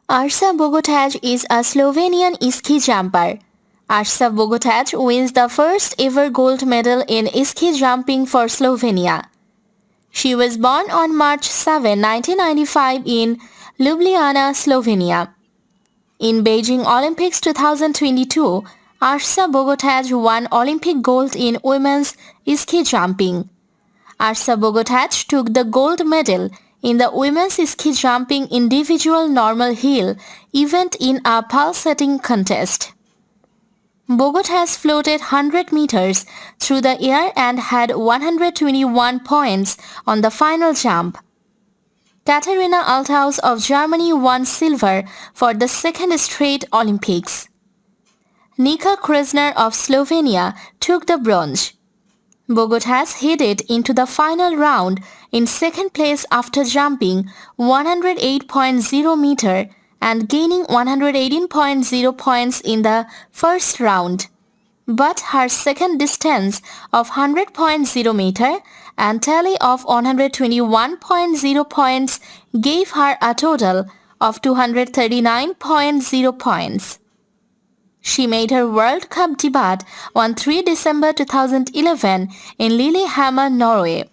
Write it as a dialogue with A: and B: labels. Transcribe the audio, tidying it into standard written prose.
A: Ursa Bogataj is a Slovenian ski jumper. Ursa Bogataj wins the first ever gold medal in ski jumping for Slovenia. She was born on March 7, 1995 in Ljubljana, Slovenia. In Beijing Olympics 2022, Ursa Bogataj won Olympic gold in women's ski jumping. Ursa Bogataj took the gold medal in the women's ski jumping individual normal hill event in a pulsating contest. Bogataj floated 100 meters through the air and had 121 points on the final jump. Katharina Althaus of Germany won silver for the second straight Olympics. Nika Krzner of Slovenia took the bronze. Bogataj headed into the final round in second place after jumping 108.0 meter and gaining 118.0 points in the first round. But her second distance of 100.0 meter and tally of 121.0 points gave her a total of 239.0 points. She made her World Cup debut on 3 December 2011 in Lillehammer, Norway.